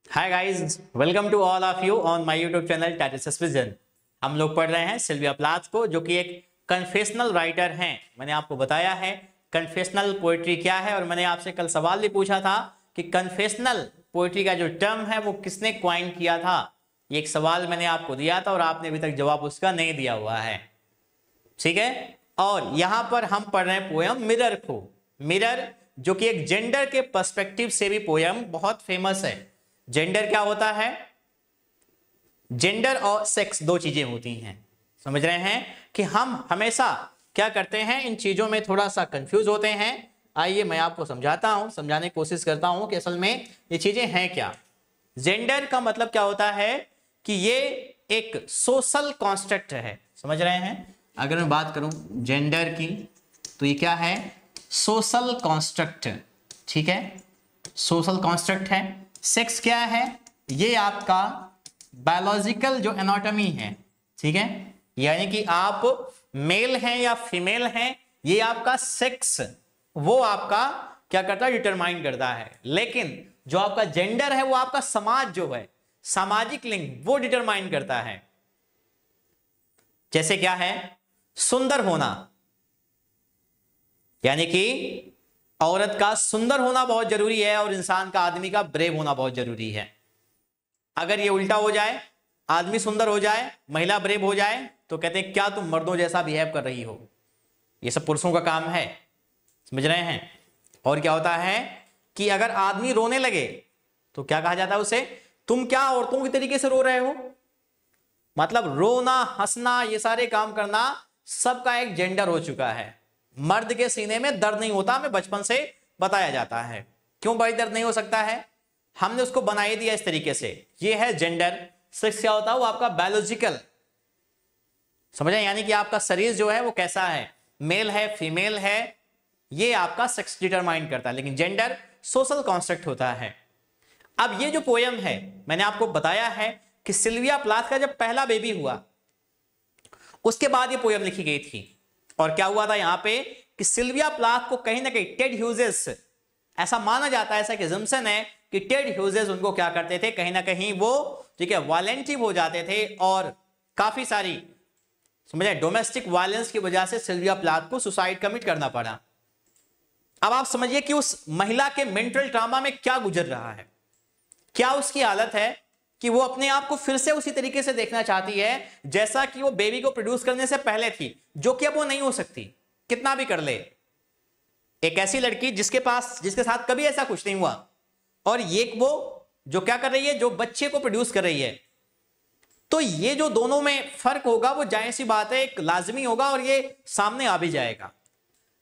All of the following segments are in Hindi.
Hi guys, welcome to all of you on my YouTube channel Titus Vision. हम लोग पढ़ रहे हैं सिल्विया प्लाथ को, जो कि एक कन्फेशनल राइटर हैं। मैंने आपको बताया है कन्फेशनल पोएट्री क्या है, और मैंने आपसे कल सवाल भी पूछा था कि कन्फेशनल पोएट्री का जो टर्म है वो किसने क्वाइन किया था। ये एक सवाल मैंने आपको दिया था और आपने अभी तक जवाब उसका नहीं दिया हुआ है, ठीक है। और यहां पर हम पढ़ रहे हैं पोयम मिरर को। मिरर जो कि एक जेंडर के पर्सपेक्टिव से भी पोयम बहुत फेमस है। जेंडर क्या होता है? जेंडर और सेक्स दो चीजें होती हैं, समझ रहे हैं कि हम हमेशा क्या करते हैं, इन चीजों में थोड़ा सा कंफ्यूज होते हैं। आइए मैं आपको समझाता हूं, समझाने की कोशिश करता हूं कि असल में ये चीजें हैं क्या। जेंडर का मतलब क्या होता है कि ये एक सोशल कॉन्स्ट्रक्ट है, समझ रहे हैं। अगर मैं बात करूं जेंडर की तो ये क्या है? सोशल कॉन्स्ट्रक्ट, ठीक है, सोशल कॉन्स्ट्रक्ट है। सेक्स क्या है? ये आपका बायोलॉजिकल जो एनाटॉमी है, ठीक है, यानी कि आप मेल हैं या फीमेल हैं, ये आपका सेक्स वो आपका क्या करता है? डिटरमाइन करता है। लेकिन जो आपका जेंडर है वो आपका समाज जो है, सामाजिक लिंग, वो डिटरमाइन करता है। जैसे क्या है? सुंदर होना, यानी कि औरत का सुंदर होना बहुत जरूरी है और इंसान का, आदमी का ब्रेव होना बहुत जरूरी है। अगर ये उल्टा हो जाए, आदमी सुंदर हो जाए, महिला ब्रेव हो जाए, तो कहते हैं क्या तुम मर्दों जैसा बिहेव कर रही हो। ये सब पुरुषों का काम है, समझ रहे हैं। और क्या होता है कि अगर आदमी रोने लगे तो क्या कहा जाता है उसे? तुम क्या औरतों के तरीके से रो रहे हो। मतलब रोना, हंसना, ये सारे काम करना सबका एक जेंडर हो चुका है। मर्द के सीने में दर्द नहीं होता, हमें बचपन से बताया जाता है। क्यों भाई दर्द नहीं हो सकता है? हमने उसको बना ही दिया इस तरीके से। ये है जेंडर। सेक्स क्या होता है? वो आपका बायोलॉजिकल, समझे, यानी कि आपका शरीर जो है वो कैसा है, मेल है, फीमेल है, ये आपका सेक्स डिटरमाइन करता है। लेकिन जेंडर सोशल कॉन्स्ट्रक्ट होता है। अब ये जो पोयम है, मैंने आपको बताया है कि सिल्विया प्लाथ का जब पहला बेबी हुआ उसके बाद ये पोयम लिखी गई थी। और क्या हुआ था यहां पे कि सिल्विया प्लाथ को कहीं ना कहीं टेड ह्यूजेस, ऐसा माना जाता है, ऐसा एक assumption है कि टेड ह्यूजेस उनको क्या करते थे, कहीं ना कहीं वो, ठीक है, वायलेंटिव हो जाते थे और काफी सारी, समझे, डोमेस्टिक वायलेंस की वजह से सिल्विया प्लाथ को सुसाइड कमिट करना पड़ा। अब आप समझिए कि उस महिला के मेंटल ट्रॉमा में क्या गुजर रहा है, क्या उसकी हालत है कि वो अपने आप को फिर से उसी तरीके से देखना चाहती है जैसा कि वो बेबी को प्रोड्यूस करने से पहले थी, जो कि अब वो नहीं हो सकती, कितना भी कर ले। एक ऐसी लड़की जिसके साथ कभी ऐसा कुछ नहीं हुआ, और ये वो जो क्या कर रही है, जो बच्चे को प्रोड्यूस कर रही है। तो ये जो दोनों में फर्क होगा वो जाहिर सी बात है एक लाजमी होगा और ये सामने आ भी जाएगा।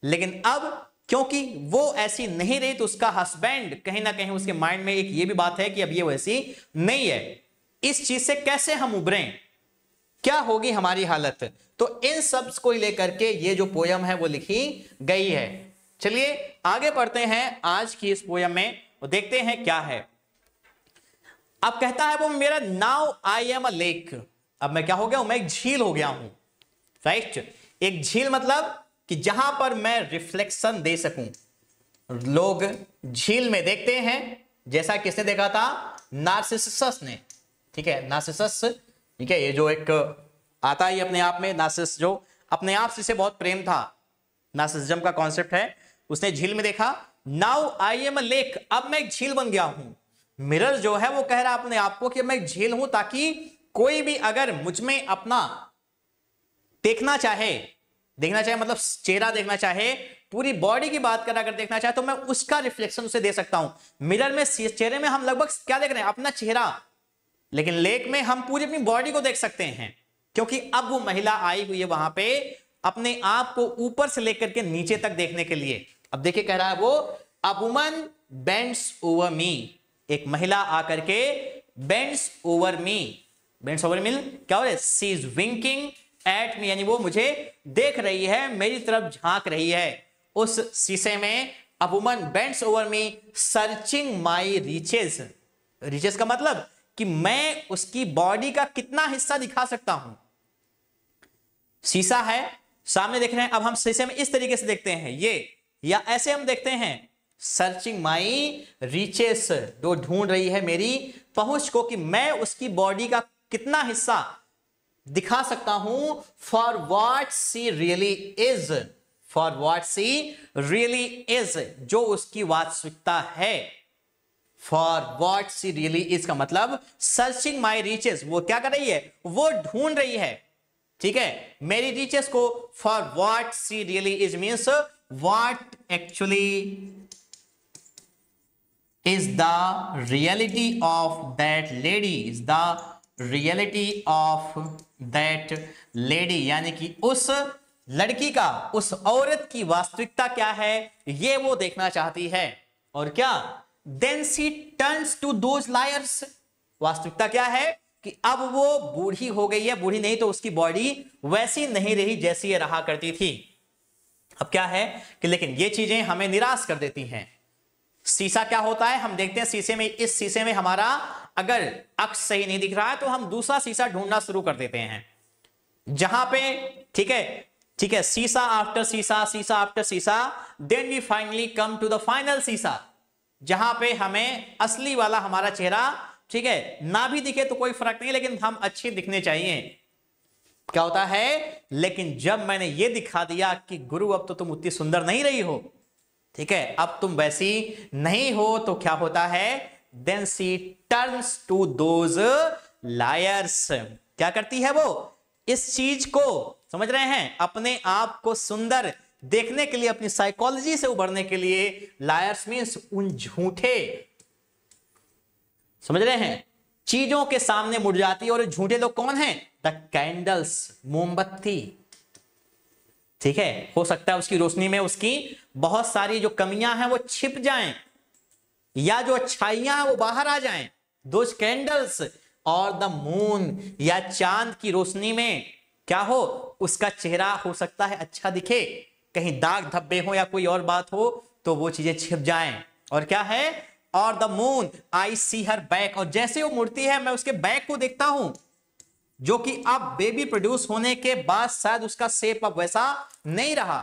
लेकिन अब क्योंकि वो ऐसी नहीं रही तो उसका हस्बैंड, कहीं ना कहीं उसके माइंड में एक ये भी बात है कि अब ये वैसी नहीं है। इस चीज से कैसे हम उभरें, क्या होगी हमारी हालत, तो इन सब को लेकर के ये जो पोयम है वो लिखी गई है। चलिए आगे बढ़ते हैं आज की इस पोयम में और देखते हैं क्या है। अब कहता है वो, मेरा now I am a lake. अब मैं क्या हो गया हूं? मैं एक झील हो गया हूं, राइट। एक झील मतलब कि जहां पर मैं रिफ्लेक्शन दे सकूं। लोग झील में देखते हैं, जैसा किसने देखा था? नार्सिसस ने, ठीक है, नार्सिसस, ठीक है, ये जो एक आता ही अपने आप में, नार्सिसस जो अपने आप से बहुत प्रेम था, नार्सिसिज्म का कॉन्सेप्ट है, उसने झील में देखा। Now I am a lake, अब मैं एक झील बन गया हूं। मिरर जो है वो कह रहा अपने आप को कि मैं एक झील हूं, ताकि कोई भी अगर मुझ में अपना देखना चाहे मतलब चेहरा देखना चाहे, पूरी बॉडी की बात कर अगर देखना चाहे, तो मैं उसका रिफ्लेक्शन उसे दे सकता हूं। मिरर में, चेहरे में हम लगभग क्या देख रहे हैं? अपना चेहरा। लेकिन लेक में हम पूरी अपनी बॉडी को देख सकते हैं, क्योंकि अब वो महिला आई हुई है वहां पे अपने आप को ऊपर से लेकर के नीचे तक देखने के लिए। अब देखिए कह रहा है वो, a woman bends over me, एक महिला आकर के bends over me. Bends over me क्या हो रहा है? She is winking at me, यानी वो मुझे देख रही है, मेरी तरफ झांक रही है उस शीशे में। A woman bends over me searching my reaches. Reaches का मतलब कि मैं उसकी बॉडी का कितना हिस्सा दिखा सकता हूं। शीशा है, सामने देख रहे हैं, अब हम शीशे में इस तरीके से देखते हैं ये, या ऐसे हम देखते हैं सर्चिंग माई रीचेस, जो ढूंढ रही है मेरी पहुंच को कि मैं उसकी बॉडी का कितना हिस्सा दिखा सकता हूं for what she really is, for what she really is, जो उसकी वास्तविकता है। For what she really is का मतलब सर्चिंग माई रीचेस, वो क्या कर रही है, वो ढूंढ रही है, ठीक है, मेरी रीचेस को। For what she really is means what actually is the reality of that lady, is the reality of that lady, यानी कि उस लड़की का, उस औरत की वास्तविकता क्या है, ये वो देखना चाहती है। और क्या, then she turns to those liars, वास्तविकता क्या है कि अब वो बूढ़ी हो गई है, बूढ़ी नहीं तो उसकी बॉडी वैसी नहीं रही जैसी ये रहा करती थी। अब क्या है कि लेकिन ये चीजें हमें निराश कर देती हैं। शीशा क्या होता है, हम देखते हैं शीशे में, इस शीशे में हमारा अगर अक्स सही नहीं दिख रहा है तो हम दूसरा शीशा ढूंढना शुरू कर देते हैं, जहां पे ठीक है शीशा आफ्टर शीशा, शीशा आफ्टर शीशा, then we finally come to the final शीशा, जहां पे हमें असली वाला हमारा चेहरा, ठीक है, ना भी दिखे तो कोई फर्क नहीं, लेकिन हम अच्छे दिखने चाहिए। क्या होता है, लेकिन जब मैंने ये दिखा दिया कि गुरु अब तो तुम उतनी सुंदर नहीं रही हो, ठीक है, अब तुम वैसी नहीं हो, तो क्या होता है, then she turns to those liars, क्या करती है वो, इस चीज को, समझ रहे हैं, अपने आप को सुंदर देखने के लिए, अपनी साइकोलॉजी से उभरने के लिए, लायर्स मीन्स उन झूठे, समझ रहे हैं, चीजों के सामने मुड़ जाती है। और झूठे लोग कौन हैं, द कैंडल्स, मोमबत्ती, ठीक है, हो सकता है उसकी रोशनी में उसकी बहुत सारी जो कमियां हैं वो छिप जाएं, या जो अच्छाइयां हैं वो बाहर आ जाएं, दोज कैंडल्स। और द मून, या चांद की रोशनी में क्या हो, उसका चेहरा हो सकता है अच्छा दिखे, कहीं दाग धब्बे हो या कोई और बात हो तो वो चीजें छिप जाएं। और क्या है, और the moon I see her back, और जैसे वो मुड़ती है मैं उसके बैक को देखता हूं, जो कि अब बेबी प्रोड्यूस होने के बाद शायद उसका शेप अब वैसा नहीं रहा।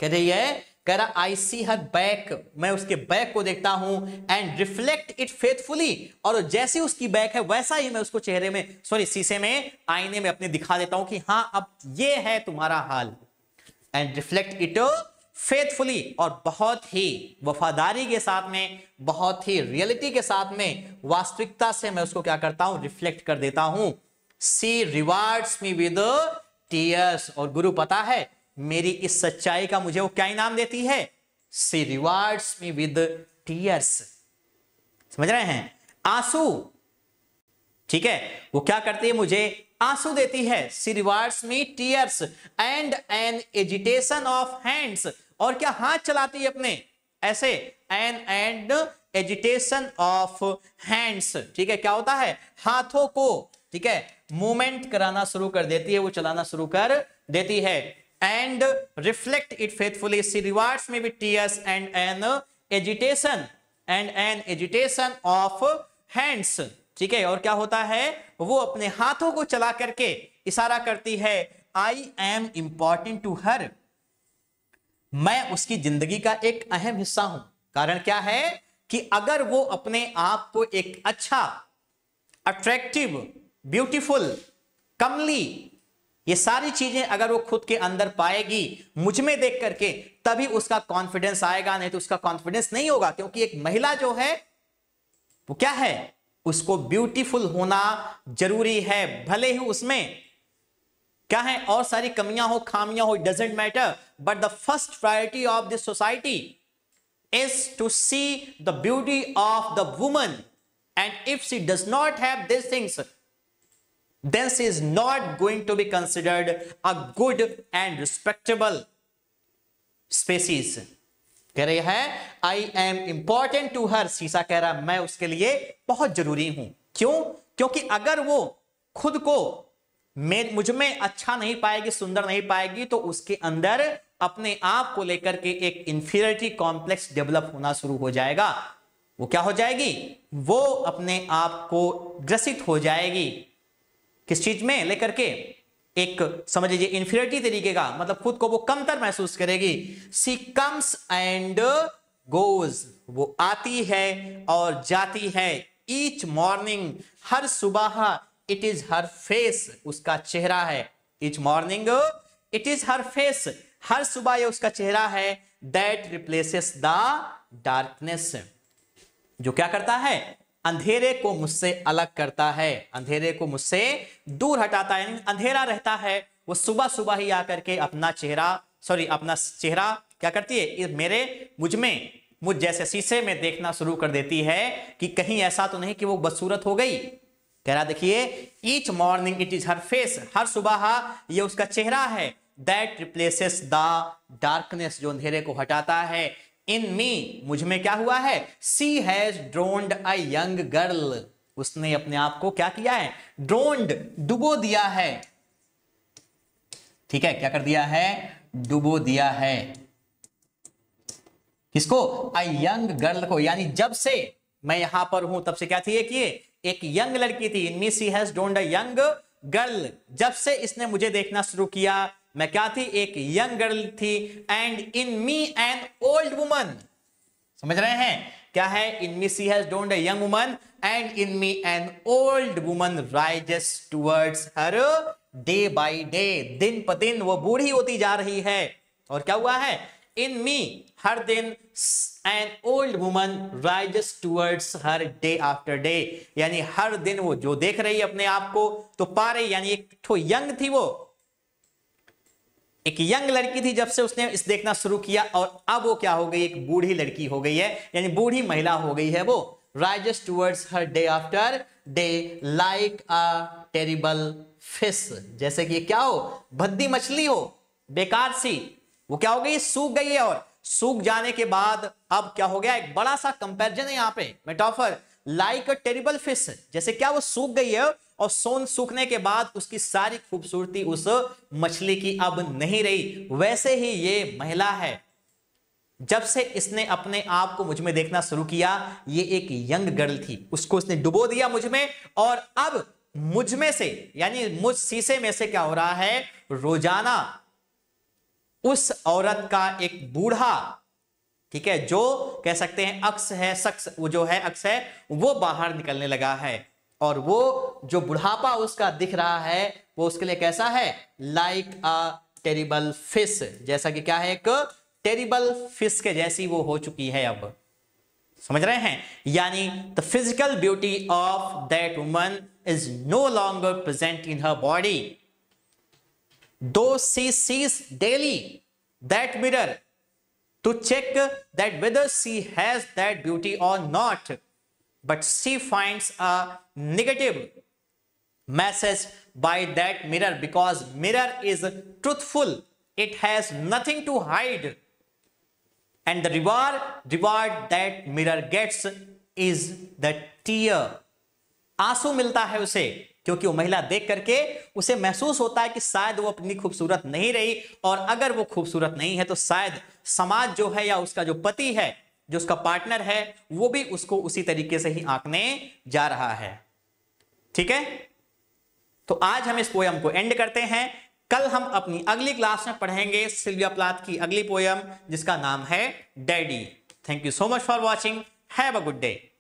कह रही है, कह रहा आई सी हर बैक, मैं उसके बैक को देखता हूं, एंड रिफ्लेक्ट इट फेथफुली, और जैसे उसकी बैक है वैसा ही मैं उसको चेहरे में, सॉरी शीशे में, आईने में अपने दिखा देता हूं कि हाँ अब ये है तुम्हारा हाल, एंड रिफ्लेक्ट इट फेथफुली, और बहुत ही वफादारी के साथ में, बहुत ही रियलिटी के साथ में, वास्तविकता से मैं उसको क्या करता हूं, रिफ्लेक्ट कर देता हूं। सी रिवार्ड्स मी विद टीयर्स, और गुरु पता है मेरी इस सच्चाई का मुझे वो क्या इनाम देती है, she rewards me with tears, समझ रहे हैं, आंसू, ठीक है, वो क्या करती है, मुझे आंसू देती है। She rewards me tears and an agitation of hands, और क्या, हाथ चलाती है अपने ऐसे, एंड एजिटेशन ऑफ हैंड्स, ठीक है, क्या होता है, हाथों को, ठीक है, मूवमेंट कराना शुरू कर देती है, वो चलाना शुरू कर देती है। And reflect it faithfully, she rewards me with tears and an agitation of hands, ठीक है, और क्या होता है, वो अपने हाथों को चला करके इशारा करती है, I am important to her, मैं उसकी जिंदगी का एक अहम हिस्सा हूं। कारण क्या है कि अगर वो अपने आप को एक अच्छा, अट्रैक्टिव, ब्यूटीफुल, कमली, ये सारी चीजें अगर वो खुद के अंदर पाएगी मुझ में देख करके, तभी उसका कॉन्फिडेंस आएगा, नहीं तो उसका कॉन्फिडेंस नहीं होगा। क्योंकि एक महिला जो है वो क्या है, उसको ब्यूटीफुल होना जरूरी है, भले ही उसमें क्या है और सारी कमियां हो, खामियां हो, doesn't matter, but the first priority of this society is to see the beauty of the woman, and if she does not have this things, then she is not going to be considered a good and respectable species। कह रही है I am important to her, शीशा कह रहा मैं उसके लिए बहुत जरूरी हूं। क्यों? क्योंकि अगर वो खुद को मुझ में अच्छा नहीं पाएगी, सुंदर नहीं पाएगी, तो उसके अंदर अपने आप को लेकर के एक इंफीरियरिटी कॉम्प्लेक्स डेवलप होना शुरू हो जाएगा। वो क्या हो जाएगी, वो अपने आप को ग्रसित हो जाएगी। किस चीज में लेकर के, एक समझ लीजिए इंफीरियरिटी तरीके का, मतलब खुद को वो कमतर महसूस करेगी। सी कम्स एंड गोज, वो आती है और जाती है, ईच मॉर्निंग, हर सुबह, इट इज हर फेस, उसका चेहरा है, each morning it is her face, हर सुबह ये उसका चेहरा है, दैट रिप्लेसेस द डार्कनेस, जो क्या करता है, अंधेरे को मुझसे अलग करता है, अंधेरे को मुझसे दूर हटाता है, यानी अंधेरा रहता है, वो सुबह सुबह ही आकर के अपना चेहरा क्या करती है, मुझ जैसे शीशे में देखना शुरू कर देती है कि कहीं ऐसा तो नहीं कि वो बदसूरत हो गई। कह रहा देखिए, each morning it is her face, हर सुबह ये उसका चेहरा है, दैट रिप्लेसेस द डार्कनेस, जो अंधेरे को हटाता है, इन मी, मुझ में क्या हुआ है, सी has drowned a young girl, उसने अपने आप को क्या किया है, ड्रोन्ड, डुबो दिया है, ठीक है, क्या कर दिया है, डुबो दिया है, किसको, अ यंग गर्ल को, यानी जब से मैं यहां पर हूं तब से क्या थी, एक यंग लड़की थी, इन me she has drowned a young girl, जब से इसने मुझे देखना शुरू किया मैं क्या थी, एक यंग गर्ल थी, and in me an old woman, समझ रहे हैं क्या है, in me she has drowned a young woman and in me an old woman rises towards her day by day, दिन प दिन वो बूढ़ी होती जा रही है, और क्या हुआ है, इन मी, हर दिन, N old woman rises towards her day after day, यानी हर दिन वो जो देख रही है अपने आप को तो पा रही, यानी एक तो यंग थी, वो एक यंग लड़की थी जब से उसने इस देखना शुरू किया, और अब वो क्या हो गई, एक बूढ़ी लड़की हो गई है, यानी बूढ़ी महिला हो गई है वो, rises towards her day after day like a terrible fish, जैसे कि क्या हो, भद्दी मछली हो, बेकार सी, वो क्या हो गई, सूख गई है, और सूख जाने के बाद अब क्या हो गया, एक बड़ा सा कंपैरिजन है यहाँ पे, metaphor, like a terrible fish, जैसे क्या वो सूख गई है और सूखने के बाद उसकी सारी खूबसूरती उस मछली की अब नहीं रही, वैसे ही ये महिला है, जब से इसने अपने आप को मुझ में देखना शुरू किया, ये एक यंग गर्ल थी, उसको इसने डुबो दिया मुझ में, और अब मुझ में से, यानी मुझ शीशे में से क्या हो रहा है, रोजाना उस औरत का एक बूढ़ा, ठीक है, जो कह सकते हैं अक्स है, शख्स, वो जो है अक्स है, वो बाहर निकलने लगा है, और वो जो बुढ़ापा उसका दिख रहा है वो उसके लिए कैसा है, लाइक अ टेरिबल फिश, जैसा कि क्या है, एक टेरिबल फिश के जैसी वो हो चुकी है, अब समझ रहे हैं, यानी the physical beauty of that woman is no longer present in her body, though she sees daily that mirror to check that whether she has that beauty or not, but she finds a negative message by that mirror, because mirror is truthful, it has nothing to hide, and the reward that mirror gets is the tear, आंसू मिलता है उसे, क्योंकि वो महिला देख करके उसे महसूस होता है कि शायद वो अपनी खूबसूरत नहीं रही, और अगर वो खूबसूरत नहीं है तो शायद समाज जो है या उसका जो पति है, जो उसका पार्टनर है, वो भी उसको उसी तरीके से ही आंकने जा रहा है, ठीक है। तो आज हम इस पोयम को एंड करते हैं, कल हम अपनी अगली क्लास में पढ़ेंगे सिल्विया प्लाथ की अगली पोयम, जिसका नाम है daddy. Thank you so much for watching, have a good day.